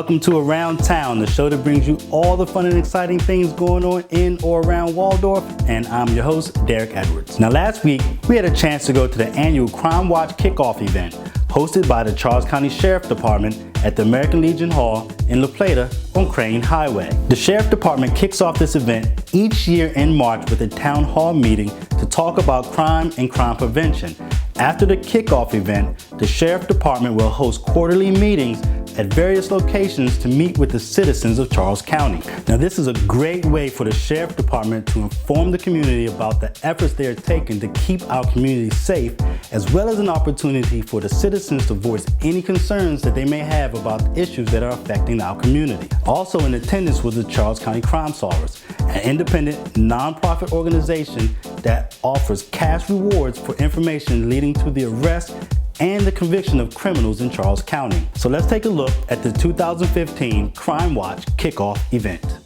Welcome to Around Town, the show that brings you all the fun and exciting things going on in or around Waldorf, and I'm your host, Derek Edwards. Now last week, we had a chance to go to the annual Crime Watch kickoff event hosted by the Charles County Sheriff Department at the American Legion Hall in La Plata on Crane Highway. The Sheriff Department kicks off this event each year in March with a town hall meeting to talk about crime and crime prevention. After the kickoff event, the Sheriff Department will host quarterly meetings at various locations to meet with the citizens of Charles County. Now this is a great way for the Sheriff Department to inform the community about the efforts they are taking to keep our community safe, as well as an opportunity for the citizens to voice any concerns that they may have about issues that are affecting our community. Also in attendance was the Charles County Crime Solvers, an independent nonprofit organization that offers cash rewards for information leading to the arrest and the conviction of criminals in Charles County. So let's take a look at the 2015 Crime Watch kickoff event.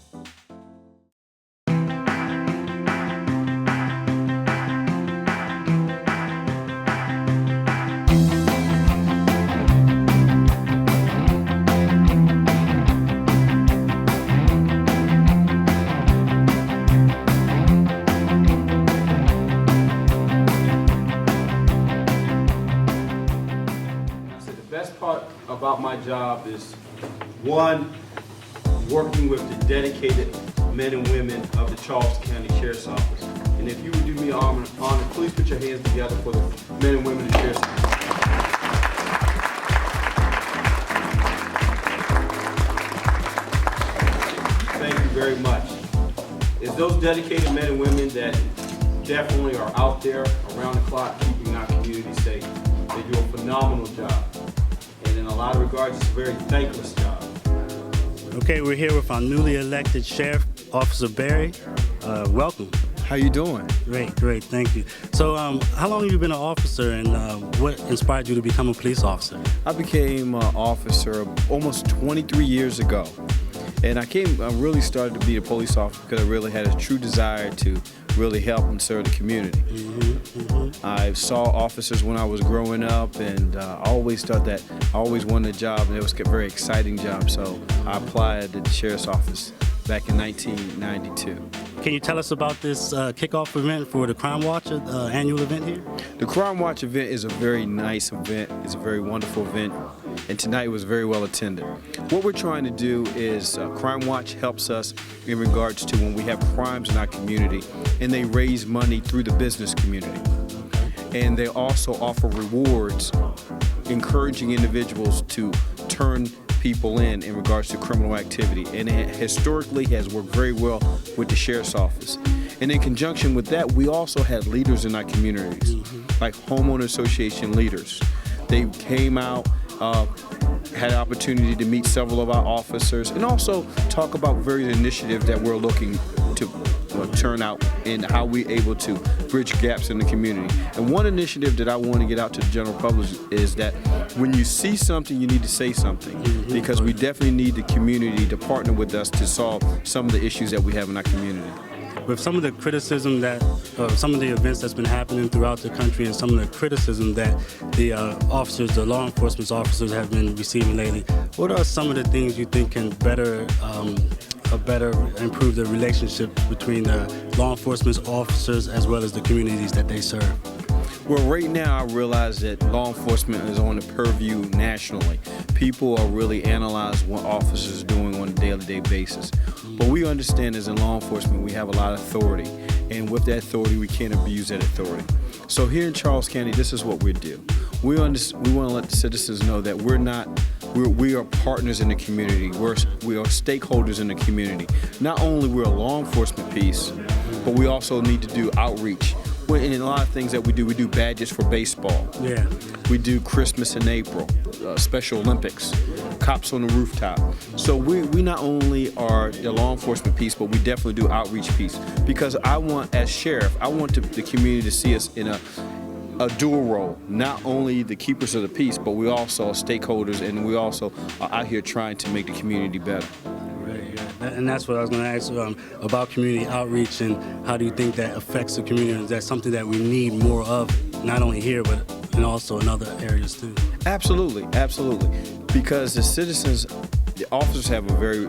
About my job is, one, working with the dedicated men and women of the Charles County Sheriff's Office. And if you would do me an honor, please put your hands together for the men and women of the Sheriff's Office. Thank you very much. It's those dedicated men and women that definitely are out there around the clock keeping our community safe. They do a phenomenal job. In a lot of regards, it's a very thankless job. Okay, we're here with our newly elected Sheriff, Officer Barry. Welcome. How you doing? Great, thank you. So, how long have you been an officer, and what inspired you to become a police officer? I became an officer almost 23 years ago. And I really started to be a police officer because I really had a true desire to really help and serve the community. I saw officers when I was growing up, and I always thought that I always wanted a job, and it was a very exciting job. So I applied to the Sheriff's Office back in 1992. Can you tell us about this kickoff event for the Crime Watch annual event here? The Crime Watch event is a very nice event. It's a very wonderful event, and tonight was very well attended. What we're trying to do is Crime Watch helps us in regards to when we have crimes in our community, and they raise money through the business community. And they also offer rewards, encouraging individuals to turn people in regards to criminal activity, and it historically has worked very well with the Sheriff's Office. And in conjunction with that, we also had leaders in our communities, like homeowner association leaders. They came out, had an opportunity to meet several of our officers, and also talk about various initiatives that we're looking to turn out and how we're able to bridge gaps in the community. And one initiative that I want to get out to the general public is that when you see something, you need to say something, because we definitely need the community to partner with us to solve some of the issues that we have in our community. With some of the criticism that, some of the events that's been happening throughout the country, and some of the criticism that the officers, the law enforcement officers have been receiving lately, what are some of the things you think can better improve the relationship between the law enforcement officers as well as the communities that they serve? Well, right now I realize that law enforcement is on the purview nationally. People are really analyzing what officers are doing on a day-to-day basis. But we understand as in law enforcement we have a lot of authority, and with that authority we can't abuse that authority. So here in Charles County, this is what we do. We want to let the citizens know that we are partners in the community. We are stakeholders in the community. Not only we're a law enforcement piece, but we also need to do outreach. In a lot of things that we do badges for baseball. Yeah. We do Christmas in April, Special Olympics, cops on the rooftop. So we not only are the law enforcement piece, but we definitely do outreach piece. Because I want, as sheriff, I want the community to see us in a dual role. Not only the keepers of the peace, but we also are stakeholders, and we also are out here trying to make the community better. And that's what I was going to ask about community outreach, and how do you think that affects the community? Is that something that we need more of, not only here, but and also in other areas too? Absolutely, absolutely. Because the citizens The officers have a very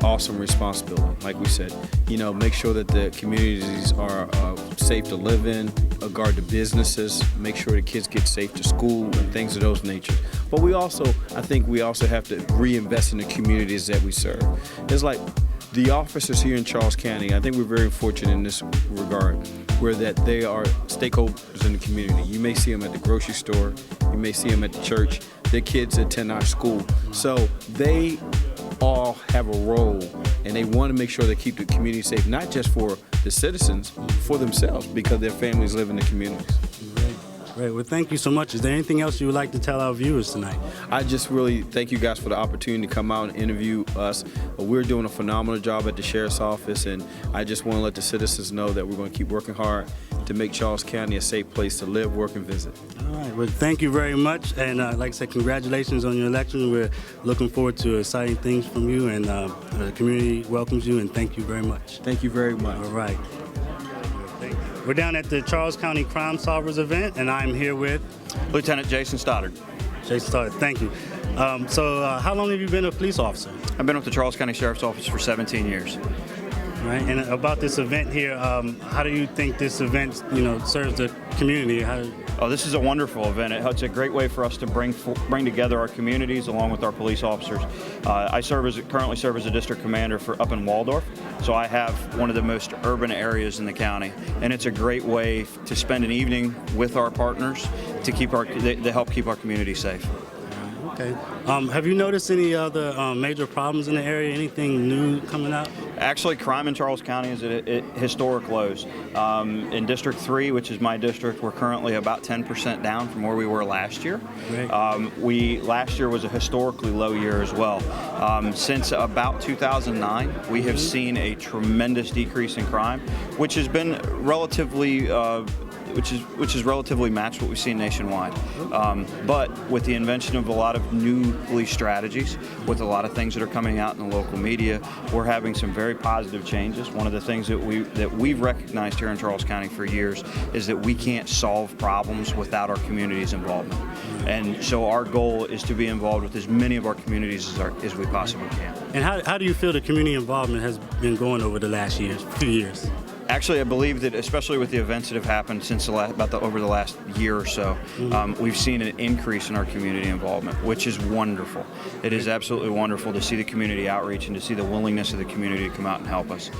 awesome responsibility. Like we said, make sure that the communities are safe to live in, guard the businesses, make sure the kids get safe to school and things of those natures. But I think we also have to reinvest in the communities that we serve. It's like the officers here in Charles County, I think we're very fortunate in this regard, where that they are stakeholders in the community. You may see them at the grocery store, you may see them at the church, their kids attend our school. So they all have a role, and they want to make sure they keep the community safe, not just for the citizens, for themselves, because their families live in the communities. Great. Well, thank you so much. Is there anything else you would like to tell our viewers tonight? I just really thank you guys for the opportunity to come out and interview us. We're doing a phenomenal job at the Sheriff's Office, and I just want to let the citizens know that we're going to keep working hard to make Charles County a safe place to live, work, and visit. All right. Well, thank you very much. And like I said, congratulations on your election. We're looking forward to exciting things from you, and the community welcomes you, and thank you very much. Thank you very much. All right. We're down at the Charles County Crime Solvers event, and I'm here with Lieutenant Jason Stoddard. Jason Stoddard. Thank you. So how long have you been a police officer? I've been with the Charles County Sheriff's Office for 17 years. Right. And about this event here, how do you think this event, serves the community? Oh, this is a wonderful event. It's a great way for us to bring together our communities along with our police officers. I currently serve as a district commander up in Waldorf, so I have one of the most urban areas in the county, and it's a great way to spend an evening with our partners to help keep our community safe. Okay. Have you noticed any other major problems in the area? Anything new coming up? Actually, crime in Charles County is at historic lows. In District 3, which is my district, we're currently about 10% down from where we were last year. Right. Last year was a historically low year as well. Since about 2009, we have seen a tremendous decrease in crime, which has been relatively which is relatively matched what we've seen nationwide. But with the invention of a lot of new police strategies, with a lot of things that are coming out in the local media, we're having some very positive changes. One of the things that we've recognized here in Charles County for years is that we can't solve problems without our community's involvement. And so our goal is to be involved with as many of our communities as we possibly can. And how do you feel the community involvement has been going over the last few years? Actually, I believe that, especially with the events that have happened since over the last year or so, we've seen an increase in our community involvement, which is wonderful. It is absolutely wonderful to see the community outreach and to see the willingness of the community to come out and help us.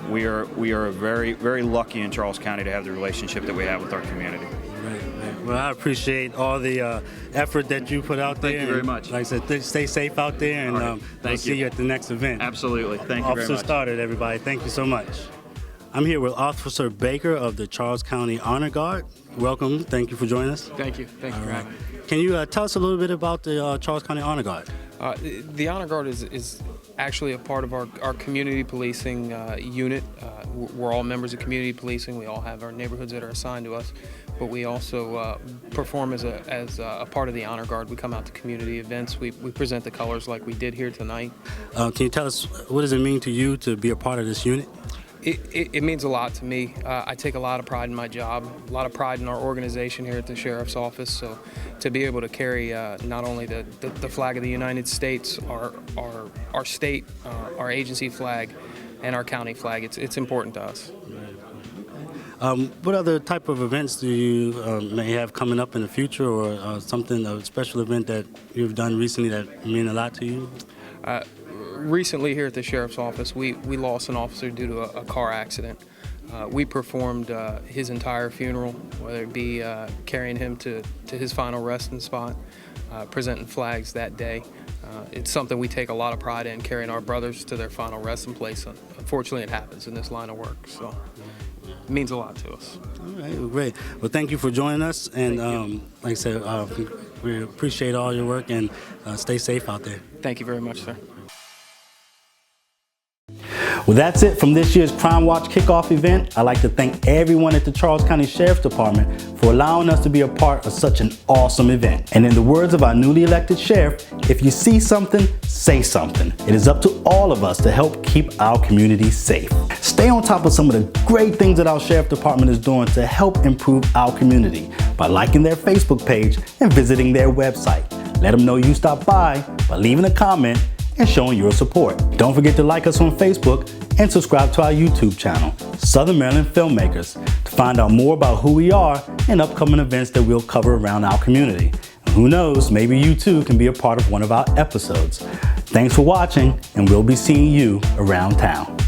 We are very, very lucky in Charles County to have the relationship that we have with our community. Right. Well, I appreciate all the effort that you put out there. Thank you very much. Like I said, stay safe out there, and right. we'll see you at the next event. Absolutely. Thank you very much. Officer Stoddard, everybody. Thank you so much. I'm here with Officer Baker of the Charles County Honor Guard. Welcome. Thank you for joining us. Thank you. Thank you for having me. Can you tell us a little bit about the Charles County Honor Guard? The Honor Guard is actually a part of our community policing unit. We're all members of community policing. We all have our neighborhoods that are assigned to us, but we also perform as a part of the Honor Guard. We come out to community events. We present the colors like we did here tonight. Can you tell us what does it mean to you to be a part of this unit? It means a lot to me. I take a lot of pride in my job, a lot of pride in our organization here at the Sheriff's Office. So to be able to carry not only the flag of the United States, our state, our agency flag, and our county flag, it's important to us. What other type of events do you may have coming up in the future, or a special event that you've done recently that mean a lot to you? Recently here at the Sheriff's Office, we lost an officer due to a car accident. We performed his entire funeral, whether it be carrying him to his final resting spot, presenting flags that day. It's something we take a lot of pride in, carrying our brothers to their final resting place. Unfortunately, it happens in this line of work, so it means a lot to us. All right, well, great. Well, thank you for joining us, and like I said, we appreciate all your work, and stay safe out there. Thank you very much, sir. Well, that's it from this year's Crime Watch kickoff event. I'd like to thank everyone at the Charles County Sheriff's Department for allowing us to be a part of such an awesome event. And in the words of our newly elected sheriff, if you see something, say something. It is up to all of us to help keep our community safe. Stay on top of some of the great things that our Sheriff Department is doing to help improve our community by liking their Facebook page and visiting their website. Let them know you stopped by leaving a comment and showing your support. Don't forget to like us on Facebook and subscribe to our YouTube channel, Southern Maryland Filmmakers, to find out more about who we are and upcoming events that we'll cover around our community. And who knows, maybe you too can be a part of one of our episodes. Thanks for watching, and we'll be seeing you around town.